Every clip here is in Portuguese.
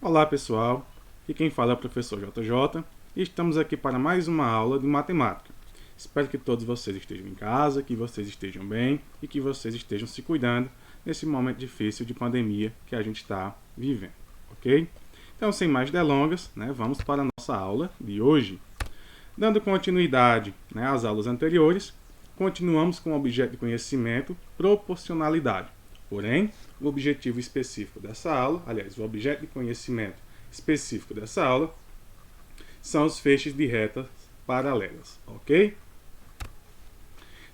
Olá pessoal, aqui quem fala é o professor JJ e estamos aqui para mais uma aula de matemática. Espero que todos vocês estejam em casa, que vocês estejam bem e que vocês estejam se cuidando nesse momento difícil de pandemia que a gente está vivendo, ok? Então, sem mais delongas, vamos para a nossa aula de hoje. Dando continuidade às aulas anteriores, continuamos com o objeto de conhecimento proporcionalidade. Porém, o objetivo específico dessa aula, o objeto de conhecimento específico dessa aula, são os feixes de retas paralelas, ok?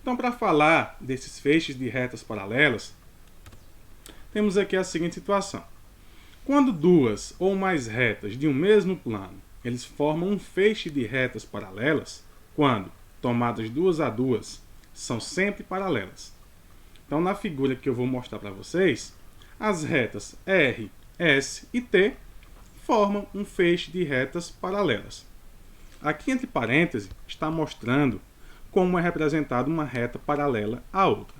Então, para falar desses feixes de retas paralelas, temos aqui a seguinte situação. Quando duas ou mais retas de um mesmo plano, eles formam um feixe de retas paralelas, quando, tomadas duas a duas, são sempre paralelas. Então, na figura que eu vou mostrar para vocês, as retas R, S e T formam um feixe de retas paralelas. Aqui, entre parênteses, está mostrando como é representada uma reta paralela à outra.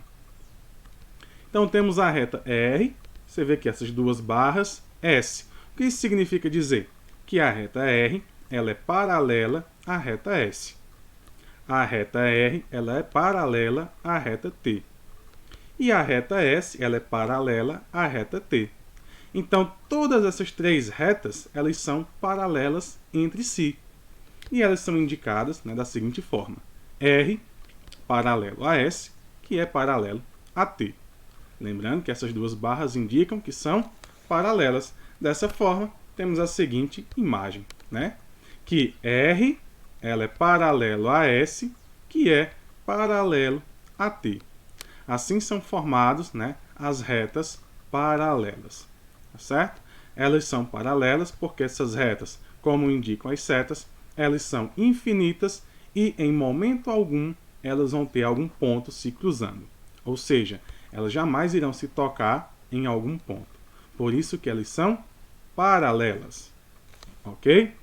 Então, temos a reta R, você vê que essas duas barras, S. O que isso significa dizer? Que a reta R ela é paralela à reta S. A reta R ela é paralela à reta T. E a reta S ela é paralela à reta T. Então, todas essas três retas elas são paralelas entre si. E elas são indicadas da seguinte forma. R paralelo a S, que é paralelo a T. Lembrando que essas duas barras indicam que são paralelas. Dessa forma, temos a seguinte imagem, que R ela é paralelo a S, que é paralelo a T. Assim são formados as retas paralelas, tá certo? Elas são paralelas porque essas retas, como indicam as setas, elas são infinitas e em momento algum elas vão ter algum ponto se cruzando. Ou seja, elas jamais irão se tocar em algum ponto. Por isso que elas são paralelas, ok?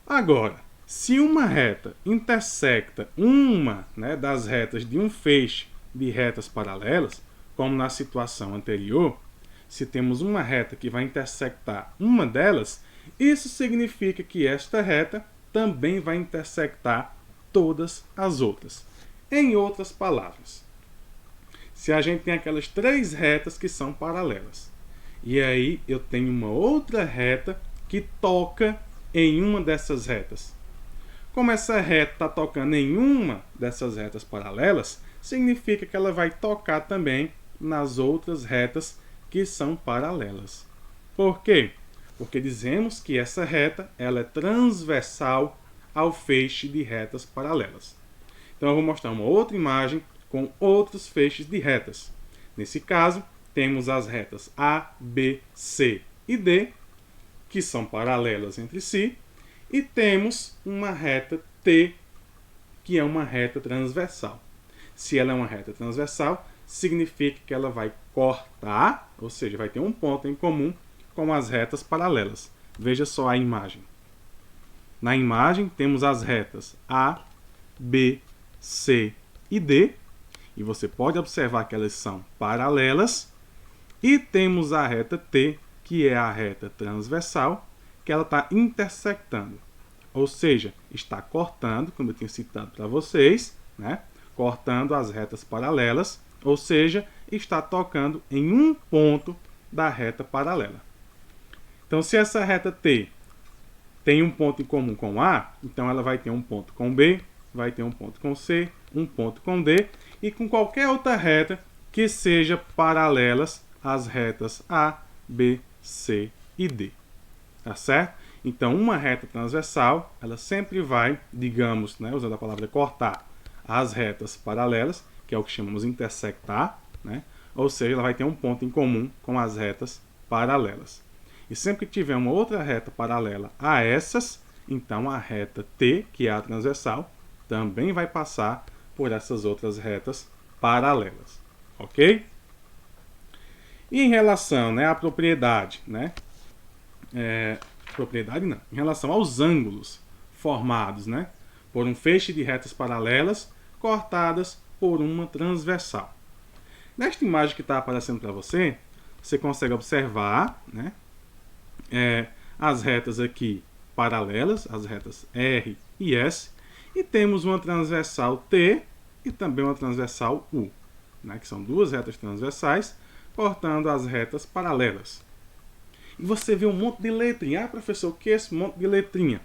Agora, se uma reta intersecta uma das retas de um feixe de retas paralelas, como na situação anterior, se temos uma reta que vai intersectar uma delas, isso significa que esta reta também vai intersectar todas as outras. Em outras palavras, se a gente tem aquelas três retas que são paralelas, e aí eu tenho uma outra reta que toca em uma dessas retas. Como essa reta está tocando em uma dessas retas paralelas, significa que ela vai tocar também nas outras retas que são paralelas. Por quê? Porque dizemos que essa reta ela é transversal ao feixe de retas paralelas. Então eu vou mostrar uma outra imagem com outros feixes de retas. Nesse caso, temos as retas A, B, C e D, que são paralelas entre si, e temos uma reta T, que é uma reta transversal. Se ela é uma reta transversal, significa que ela vai cortar, ou seja, vai ter um ponto em comum com as retas paralelas. Veja só a imagem. Na imagem, temos as retas A, B, C e D, e você pode observar que elas são paralelas, e temos a reta T, que é a reta transversal, que ela está intersectando. Ou seja, está cortando, como eu tinha citado para vocês, cortando as retas paralelas, ou seja, está tocando em um ponto da reta paralela. Então, se essa reta T tem um ponto em comum com A, então ela vai ter um ponto com B, vai ter um ponto com C, um ponto com D, e com qualquer outra reta que seja paralelas às retas A, B, C e D. Tá certo? Então, uma reta transversal, ela sempre vai, digamos, usando a palavra cortar, as retas paralelas, que é o que chamamos de intersectar, ou seja, ela vai ter um ponto em comum com as retas paralelas. E sempre que tiver uma outra reta paralela a essas, então a reta T, que é a transversal, também vai passar por essas outras retas paralelas, ok? E em relação à propriedade, em relação aos ângulos formados por um feixe de retas paralelas cortadas por uma transversal. Nesta imagem que está aparecendo para você, você consegue observar as retas aqui paralelas, as retas R e S, e temos uma transversal T e também uma transversal U, né, que são duas retas transversais cortando as retas paralelas. E você vê um monte de letrinha. Ah, professor, o que é esse monte de letrinha?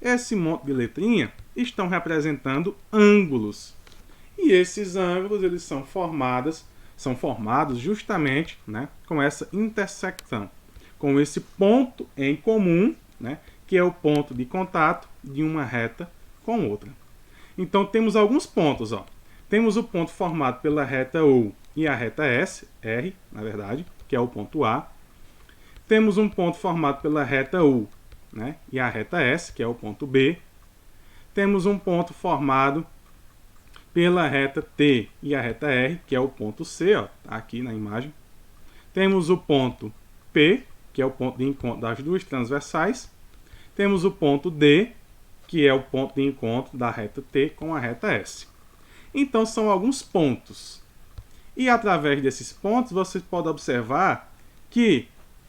Esse monte de letrinha estão representando ângulos. E esses ângulos eles são formados justamente, né, com essa intersecção, com esse ponto em comum, né, que é o ponto de contato de uma reta com outra. Então temos alguns pontos. Ó. Temos o ponto formado pela reta U e a reta S, R, na verdade, que é o ponto A. Temos um ponto formado pela reta U, né, e a reta S, que é o ponto B. Temos um ponto formado pela reta T e a reta R, que é o ponto C, ó, tá aqui na imagem. Temos o ponto P, que é o ponto de encontro das duas transversais. Temos o ponto D, que é o ponto de encontro da reta T com a reta S. Então, são alguns pontos. E através desses pontos, você pode observar que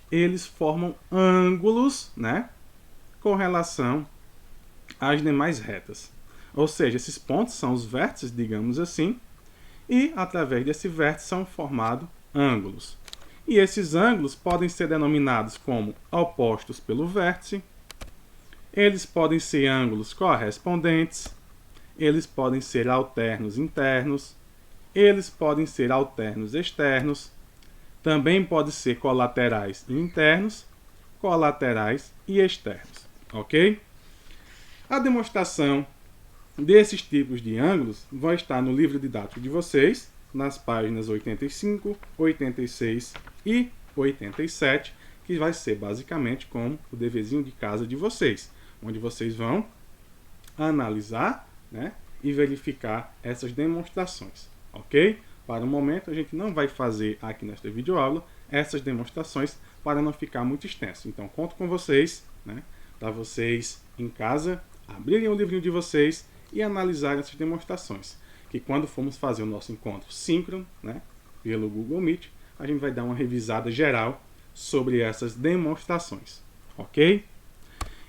eles formam ângulos, né, com relação às demais retas. Ou seja, esses pontos são os vértices, digamos assim, e através desse vértice são formados ângulos. E esses ângulos podem ser denominados como opostos pelo vértice, eles podem ser ângulos correspondentes, eles podem ser alternos internos, eles podem ser alternos externos, também podem ser colaterais e internos, colaterais e externos, ok? A demonstração desses tipos de ângulos vai estar no livro didático de vocês, nas páginas 85, 86 e 87, que vai ser basicamente como o deverzinho de casa de vocês, onde vocês vão analisar, né, e verificar essas demonstrações, ok? Para o momento, a gente não vai fazer aqui nesta videoaula essas demonstrações para não ficar muito extenso. Então, conto com vocês, né, para vocês em casa abrirem o livrinho de vocês e analisarem essas demonstrações. Que quando formos fazer o nosso encontro síncrono, né, pelo Google Meet, a gente vai dar uma revisada geral sobre essas demonstrações, ok?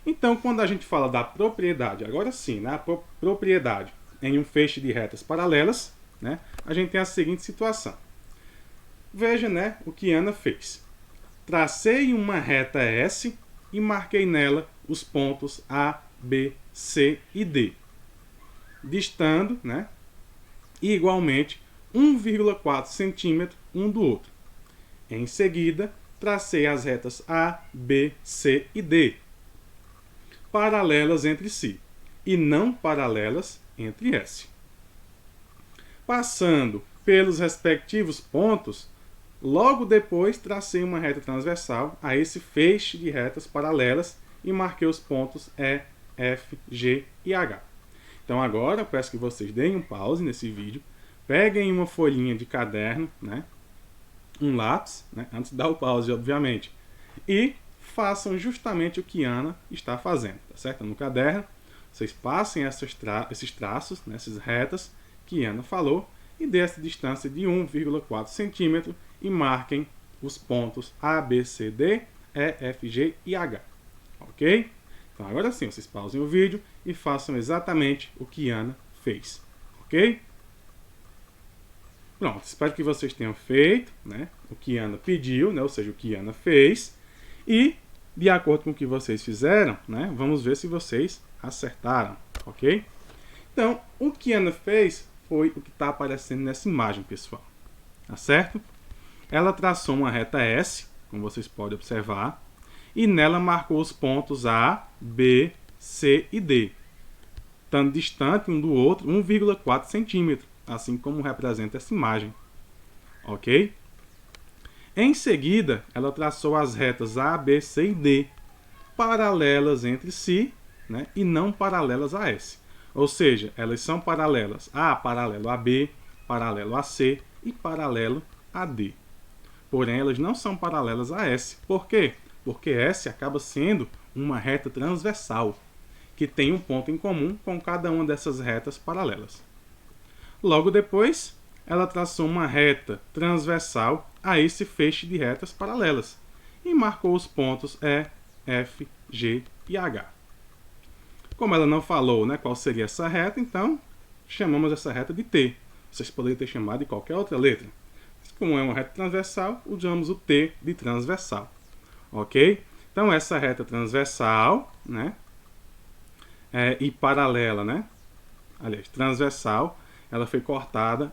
Então, quando a gente fala da propriedade, agora sim, né, a propriedade em um feixe de retas paralelas, né, a gente tem a seguinte situação. Veja, né, o que Ana fez. Tracei uma reta S e marquei nela os pontos A, B, C e D, distando, né, igualmente 1,4 cm um do outro. Em seguida, tracei as retas A, B, C e D, paralelas entre si, e não paralelas entre S. Passando pelos respectivos pontos, logo depois tracei uma reta transversal a esse feixe de retas paralelas e marquei os pontos E, F, G e H. Então agora eu peço que vocês deem um pause nesse vídeo, peguem uma folhinha de caderno, né, um lápis, né, antes de dar o pause, obviamente, e façam justamente o que Ana está fazendo, tá certo? No caderno, vocês passem esses traços, né, essas retas que Ana falou, e dê essa distância de 1,4 cm e marquem os pontos A, B, C, D, E, F, G e H. Ok? Então agora sim, vocês pausem o vídeo e façam exatamente o que Ana fez. Ok? Pronto, espero que vocês tenham feito, né, o que Ana pediu, né, ou seja, o que Ana fez. E, de acordo com o que vocês fizeram, né, vamos ver se vocês acertaram. Ok? Então, o que Ana fez foi o que está aparecendo nessa imagem, pessoal. Tá certo? Ela traçou uma reta S, como vocês podem observar, e nela marcou os pontos A, B, C e D, estando distante um do outro 1,4 cm, assim como representa essa imagem. Ok? Em seguida, ela traçou as retas A, B, C e D, paralelas entre si, né, e não paralelas a S. Ou seja, elas são paralelas A, paralelo a B, paralelo a C e paralelo a D. Porém, elas não são paralelas a S. Por quê? Porque S acaba sendo uma reta transversal, que tem um ponto em comum com cada uma dessas retas paralelas. Logo depois, ela traçou uma reta transversal a esse feixe de retas paralelas e marcou os pontos E, F, G e H. Como ela não falou, né, qual seria essa reta, então chamamos essa reta de T. Vocês poderiam ter chamado de qualquer outra letra. Mas como é uma reta transversal, usamos o T de transversal. Ok? Então essa reta transversal, né, e paralela, né, aliás, transversal, ela foi cortada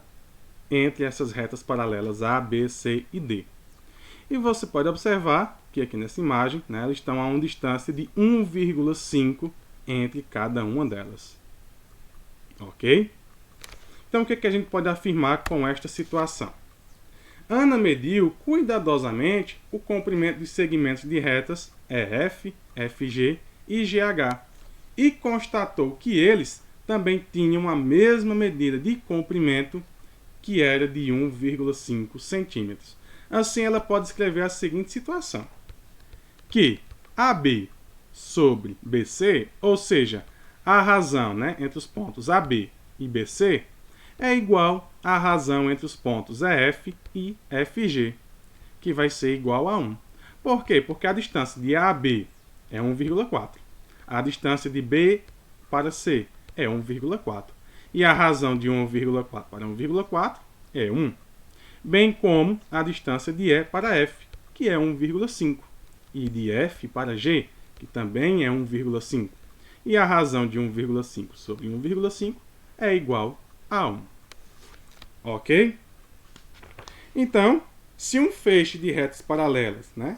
entre essas retas paralelas A, B, C e D. E você pode observar que aqui nessa imagem, né, elas estão a uma distância de 1,5 entre cada uma delas. Ok? Então o que a gente pode afirmar com esta situação? Ana mediu cuidadosamente o comprimento dos segmentos de retas EF, FG e GH e constatou que eles também tinham a mesma medida de comprimento, que era de 1,5 centímetros. Assim, ela pode escrever a seguinte situação: que AB sobre BC, ou seja, a razão, né, entre os pontos AB e BC, é igual à razão entre os pontos EF e FG, que vai ser igual a 1. Por quê? Porque a distância de A a B é 1,4. A distância de B para C é 1,4. E a razão de 1,4 para 1,4 é 1. Bem como a distância de E para F, que é 1,5. E de F para G, que também é 1,5. E a razão de 1,5 sobre 1,5 é igual a 1. Ok? Então, se um feixe de retas paralelas, né,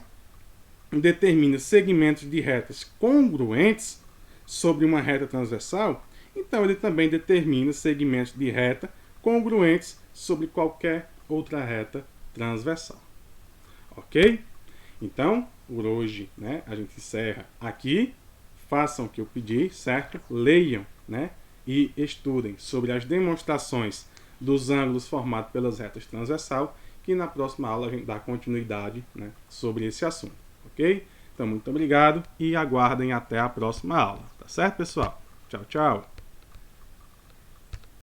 determina segmentos de retas congruentes sobre uma reta transversal, então ele também determina segmentos de reta congruentes sobre qualquer outra reta transversal. Ok? Então, por hoje, né, a gente encerra aqui. Façam o que eu pedi, certo? Leiam, né, e estudem sobre as demonstrações dos ângulos formados pelas retas transversal, que na próxima aula a gente dá continuidade, né, sobre esse assunto. Ok? Então, muito obrigado e aguardem até a próxima aula. Tá certo, pessoal? Tchau, tchau!